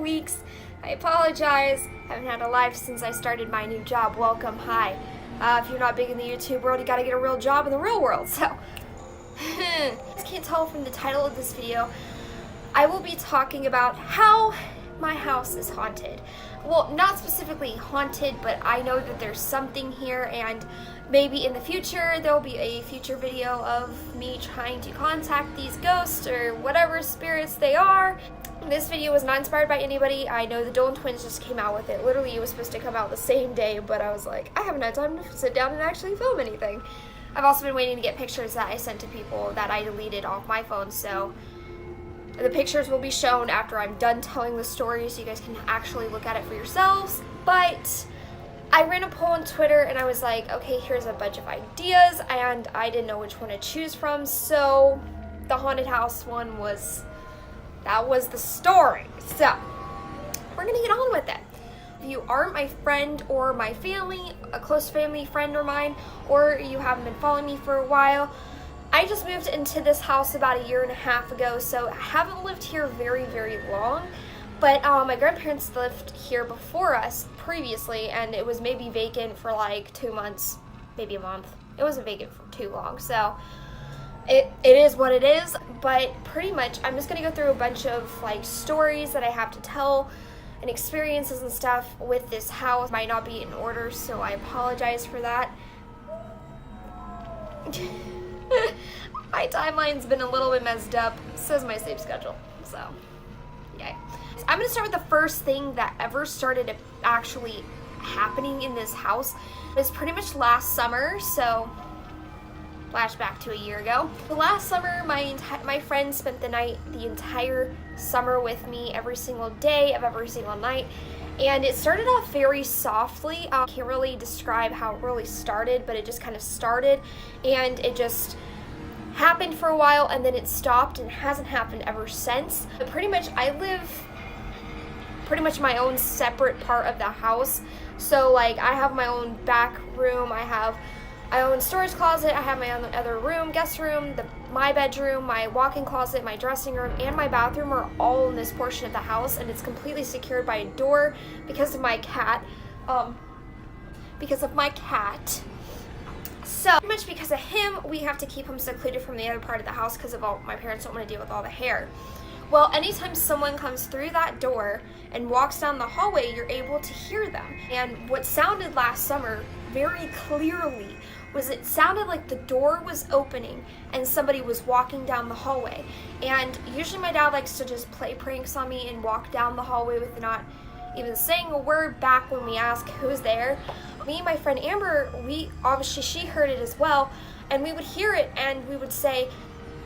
weeks. I apologize. Haven't had a life since I started my new job. Welcome, hi. If you're not big in the YouTube world, you gotta get a real job in the real world, so. As you can't tell from the title of this video, I will be talking about how my house is haunted. Well, not specifically haunted, but I know that there's something here, and maybe in the future there'll be a future video of me trying to contact these ghosts or whatever spirits they are. This video was not inspired by anybody. I know the Dolan twins just came out with it. Literally, it was supposed to come out the same day, but I was like, I haven't had time to sit down and actually film anything. I've also been waiting to get pictures that I sent to people that I deleted off my phone, so the pictures will be shown after I'm done telling the story so you guys can actually look at it for yourselves. But I ran a poll on Twitter and I was like, okay, here's a bunch of ideas, and I didn't know which one to choose from, so the haunted house one was, that was the story. So we're gonna get on with it. If you aren't my friend or my family, a close family friend or mine, or you haven't been following me for a while, I just moved into this house about 1.5 years ago, so I haven't lived here very, very long. But my grandparents lived here before us previously, and it was maybe vacant for like 2 months, maybe a month. It wasn't vacant for too long, so it is what it is. But pretty much, I'm just gonna go through a bunch of like stories that I have to tell and experiences and stuff with this house. Might not be in order, so I apologize for that. My timeline's been a little bit messed up, so is my sleep schedule, so yay. I'm gonna start with the first thing that ever started actually happening in this house. It was pretty much last summer, so flashback to 1 year ago. The last summer, my friend spent the entire summer with me every single day of every single night. And it started off very softly. I can't really describe how it really started, but it just kind of started, and it just happened for a while, and then it stopped and hasn't happened ever since. But pretty much I live pretty much my own separate part of the house. So like I have my own back room, I have my own storage closet, I have my own other room, guest room, my bedroom, my walk-in closet, my dressing room, and my bathroom are all in this portion of the house, and it's completely secured by a door because of my cat. So pretty much because of him, we have to keep him secluded from the other part of the house because of all my parents don't want to deal with all the hair. Well, anytime someone comes through that door and walks down the hallway, you're able to hear them. And what sounded last summer very clearly was it sounded like the door was opening and somebody was walking down the hallway. And usually my dad likes to just play pranks on me and walk down the hallway with not even saying a word back when we ask who's there. Me and my friend Amber, she heard it as well, and we would hear it and we would say,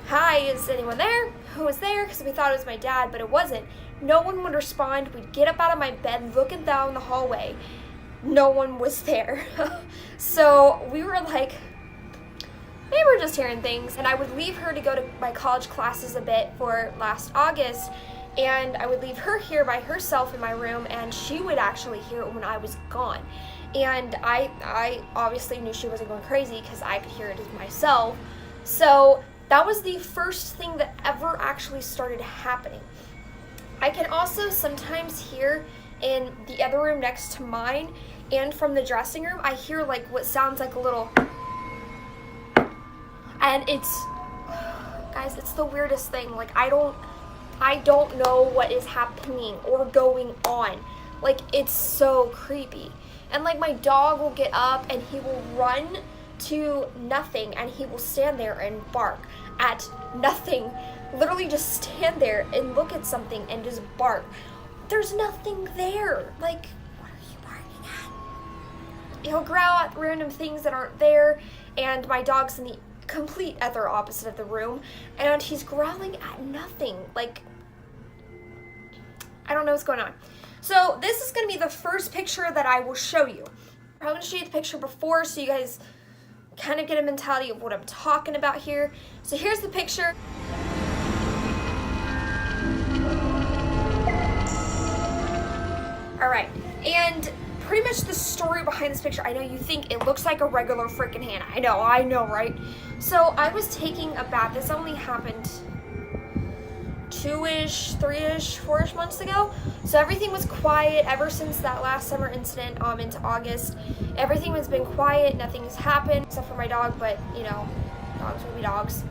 hi, is anyone there? Who was there? Because we thought it was my dad, but it wasn't. No one would respond. We'd get up out of my bed, looking down the hallway. No one was there. So we were like, maybe we're just hearing things. And I would leave her to go to my college classes a bit for last August, and I would leave her here by herself in my room, and she would actually hear it when I was gone. And I obviously knew she wasn't going crazy because I could hear it as myself. So that was the first thing that ever actually started happening. I can also sometimes hear in the other room next to mine, and from the dressing room, I hear like what sounds like a little, and it's, guys, it's the weirdest thing. Like I don't know what is happening or going on. Like it's so creepy. And like my dog will get up and he will run to nothing, and he will stand there and bark at nothing. Literally just stand there and look at something and just bark. There's nothing there. Like, what are you barking at? He'll growl at random things that aren't there, and my dog's in the complete other opposite of the room, and he's growling at nothing. Like, I don't know what's going on. So this is going to be the first picture that I will show you. I'm going to show you the picture before so you guys kind of get a mentality of what I'm talking about here. So here's the picture. Alright, and pretty much the story behind this picture, I know you think it looks like a regular freaking Hannah. I know, right? So I was taking a bath. This only happened 2-ish, 3-ish, 4-ish months ago. So everything was quiet ever since that last summer incident into August. Everything has been quiet, nothing's happened except for my dog, but you know, dogs will be dogs.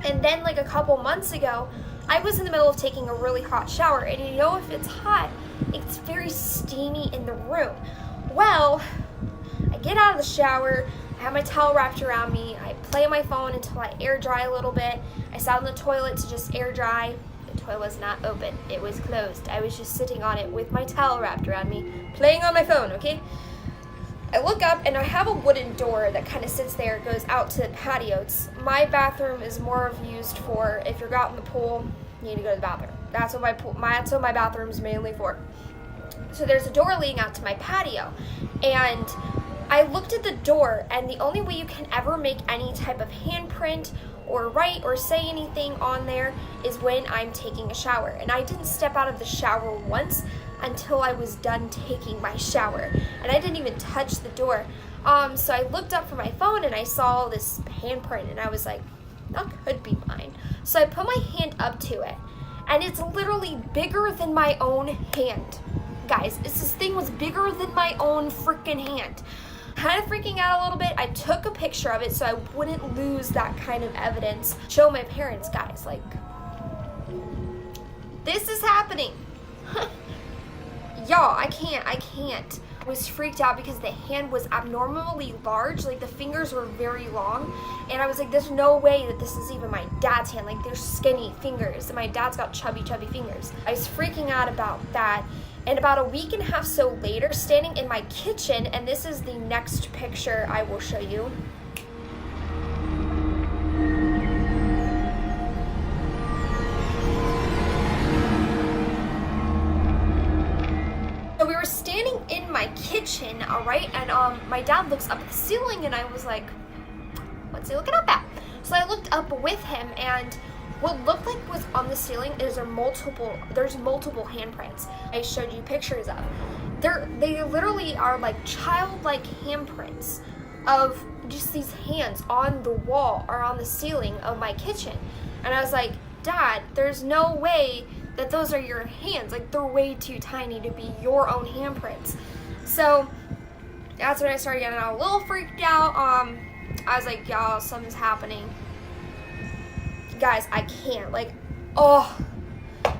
And then like a couple months ago, I was in the middle of taking a really hot shower, and you know, if it's hot, it's very steamy in the room. Well, I get out of the shower, I have my towel wrapped around me, I play on my phone until I air dry a little bit. I sat on the toilet to just air dry. The toilet was not open, it was closed. I was just sitting on it with my towel wrapped around me, playing on my phone, okay? I look up and I have a wooden door that kind of sits there, it goes out to the patio. My bathroom is more of used for if you're out in the pool, you need to go to the bathroom. That's what my bathroom is mainly for. So there's a door leading out to my patio, and I looked at the door, and the only way you can ever make any type of handprint or write or say anything on there is when I'm taking a shower. And I didn't step out of the shower once until I was done taking my shower, and I didn't even touch the door. So I looked up from my phone and I saw this handprint, and I was like, that could be mine. So I put my hand up to it, and it's literally bigger than my own hand. Guys, this thing was bigger than my own freaking hand. Kind of freaking out a little bit. I took a picture of it so I wouldn't lose that kind of evidence. Show my parents, guys, like, this is happening. Y'all, I can't. I was freaked out because the hand was abnormally large, like the fingers were very long, and I was like, there's no way that this is even my dad's hand. Like, they're skinny fingers, and my dad's got chubby fingers. I was freaking out about that. And about a week and a half so later, standing in my kitchen, and this is the next picture I will show you. So we were standing in my kitchen, all right, and my dad looks up at the ceiling, and I was like, what's he looking up at? So I looked up with him, and what looked like was on the ceiling is there's multiple handprints I showed you pictures of. They literally are like childlike handprints of just these hands on the wall or on the ceiling of my kitchen. And I was like, Dad, there's no way that those are your hands. Like, they're way too tiny to be your own handprints. So that's when I started getting a little freaked out. I was like, y'all, something's happening. Guys, I can't, like, oh,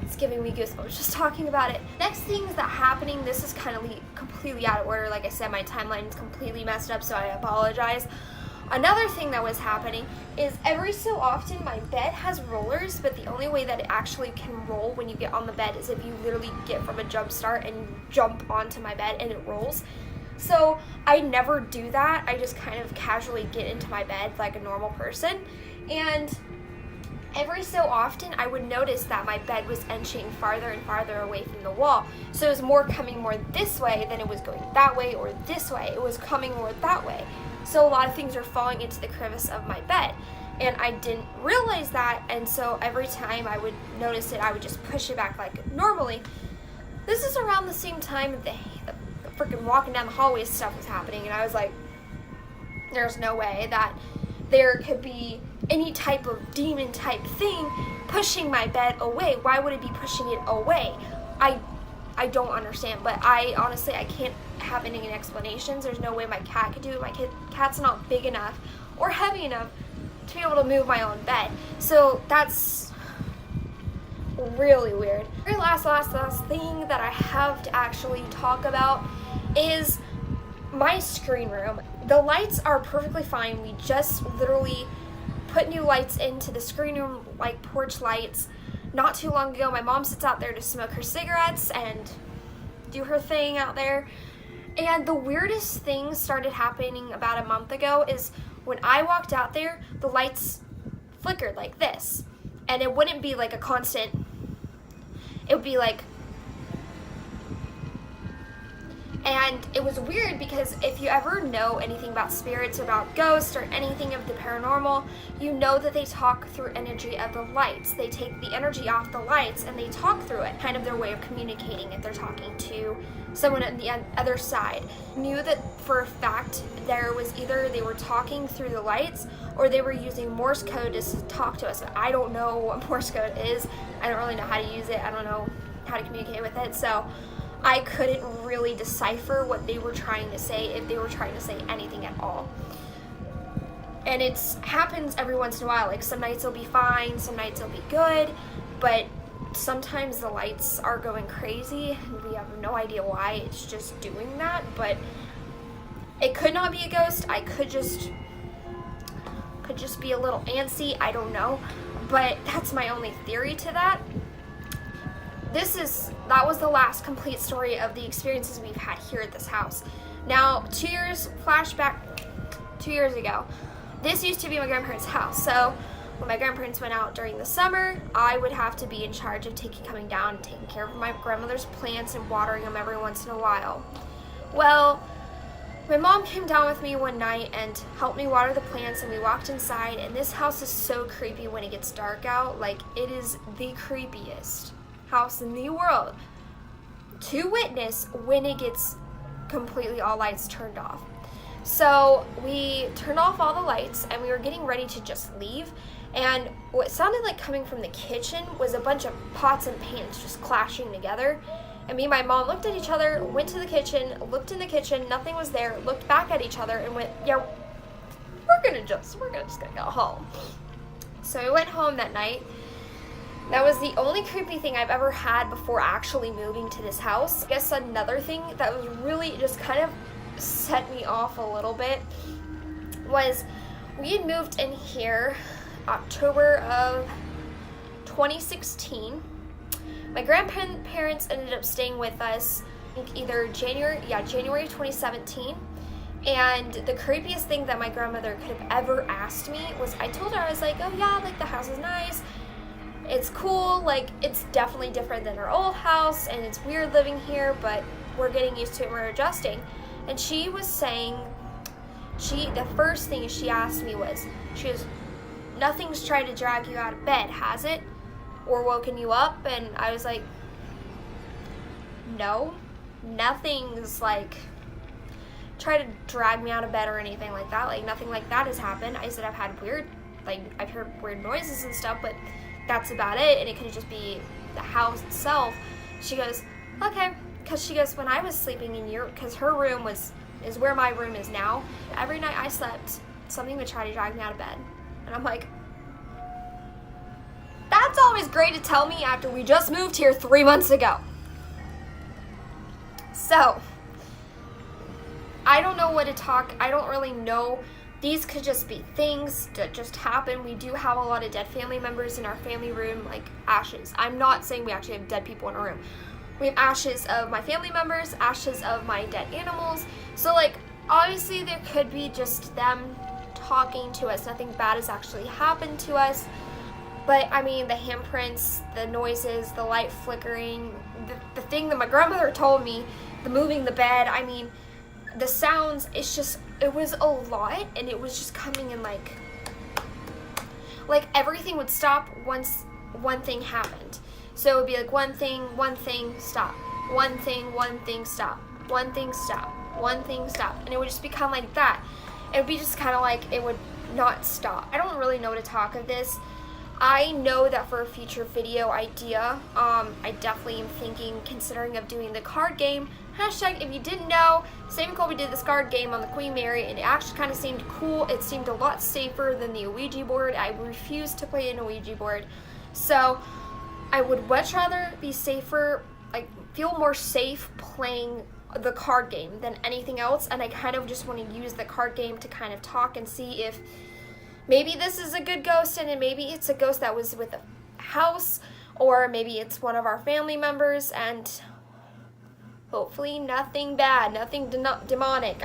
it's giving me goosebumps just talking about it. Next things that happening, this is kind of completely out of order. Like I said, my timeline is completely messed up, so I apologize. Another thing that was happening is every so often my bed has rollers, but the only way that it actually can roll when you get on the bed is if you literally get from a jump start and you jump onto my bed and it rolls. So I never do that. I just kind of casually get into my bed like a normal person, and every so often I would notice that my bed was inching farther and farther away from the wall. So it was coming more this way than it was going that way or this way. It was coming more that way. So a lot of things are falling into the crevice of my bed, and I didn't realize that, and so every time I would notice it, I would just push it back like normally. This is around the same time that the freaking walking down the hallway stuff was happening, and I was like, there's no way that there could be any type of demon type thing pushing my bed away. Why would it be pushing it away? I don't understand, but I honestly can't have any explanations. There's no way my cat could do it. My cat's not big enough or heavy enough to be able to move my own bed. So that's really weird. Very last thing that I have to actually talk about is my screen room. The lights are perfectly fine. We just literally put new lights into the screen room, like porch lights, not too long ago. My mom sits out there to smoke her cigarettes and do her thing out there. And the weirdest thing started happening about a month ago is when I walked out there, the lights flickered like this. And it wouldn't be like a constant, it would be like, And it was weird because if you ever know anything about spirits, about ghosts, or anything of the paranormal, you know that they talk through energy of the lights. They take the energy off the lights and they talk through it, kind of their way of communicating if they're talking to someone on the other side. Knew that for a fact there was either they were talking through the lights or they were using Morse code to talk to us. I don't know what Morse code is. I don't really know how to use it. I don't know how to communicate with it. So I couldn't really decipher what they were trying to say, if they were trying to say anything at all. And it happens every once in a while. Like some nights it'll be fine, some nights it'll be good, but sometimes the lights are going crazy and we have no idea why it's just doing that. But it could not be a ghost. I could just be a little antsy. I don't know. But that's my only theory to that. That was the last complete story of the experiences we've had here at this house. Now, flashback 2 years ago, this used to be my grandparents' house. So when my grandparents went out during the summer, I would have to be in charge of coming down and taking care of my grandmother's plants and watering them every once in a while. Well, my mom came down with me one night and helped me water the plants, and we walked inside, and this house is so creepy when it gets dark out. Like, it is the creepiest house in the world to witness when it gets completely all lights turned off. So we turned off all the lights and we were getting ready to just leave, and what sounded like coming from the kitchen was a bunch of pots and pans just clashing together. And me and my mom looked at each other, went to the kitchen, looked in the kitchen, nothing was there, looked back at each other and went, yeah, we're just gonna go home. So we went home that night. That was the only creepy thing I've ever had before actually moving to this house. I guess another thing that was really just kind of set me off a little bit was we had moved in here October of 2016. My grandparents ended up staying with us either January 2017. And the creepiest thing that my grandmother could have ever asked me was, I told her, I was like, oh yeah, like the house is nice. It's cool, like it's definitely different than our old house and it's weird living here, but we're getting used to it and we're adjusting. And she was saying, the first thing she asked me was, she goes, nothing's tried to drag you out of bed, has it? Or woken you up? And I was like, no, nothing's like tried to drag me out of bed or anything like that. Like nothing like that has happened. I said I've heard weird noises and stuff, but that's about it, and it could just be the house itself. She goes, okay, because she goes, when I was sleeping in because her room is where my room is now, every night I slept, something would try to drag me out of bed. And I'm like, that's always great to tell me after we just moved here 3 months ago. So, I don't know what to talk, I don't really know. These could just be things that just happen. We do have a lot of dead family members in our family room, like ashes. I'm not saying we actually have dead people in our room. We have ashes of my family members, ashes of my dead animals. So like, obviously there could be just them talking to us. Nothing bad has actually happened to us. But I mean, the handprints, the noises, the light flickering, the thing that my grandmother told me, the moving the bed, I mean, the sounds, it was a lot, and it was just coming in like everything would stop once one thing happened. So it would be like one thing, stop. One thing, stop. One thing, stop. One thing, stop. And it would just become like that. It would be just kind of like it would not stop. I don't really know what to talk of this. I know that for a future video idea, I definitely am considering of doing the card game. Hashtag, if you didn't know, Sam and Colby did this card game on the Queen Mary, and it actually kind of seemed cool. It seemed a lot safer than the Ouija board. I refuse to play an Ouija board. So, I would much rather be safer, like, feel more safe playing the card game than anything else, and I kind of just want to use the card game to kind of talk and see if maybe this is a good ghost, and maybe it's a ghost that was with the house, or maybe it's one of our family members, and hopefully nothing bad, nothing demonic.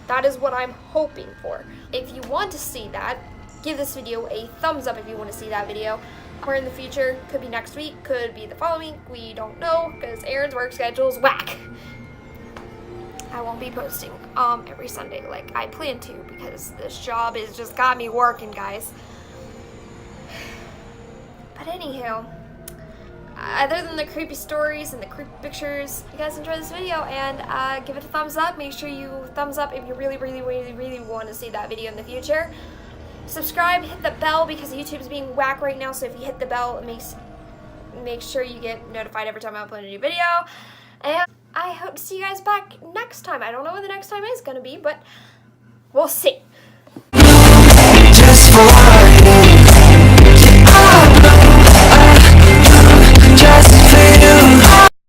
That is what I'm hoping for. If you want to see that, give this video a thumbs up if you want to see that video. Or in the future, could be next week, could be the following week, we don't know, because Aaron's work schedule's whack. I won't be posting every Sunday like I plan to, because this job has just got me working, guys. But anywho, other than the creepy stories and the creepy pictures, you guys enjoy this video, and give it a thumbs up. Make sure you thumbs up if you really want to see that video in the future. Subscribe, hit the bell, because YouTube's being whack right now, so if you hit the bell, it make sure you get notified every time I upload a new video. And I hope to see you guys back next time. I don't know what the next time is going to be, but we'll see. Just for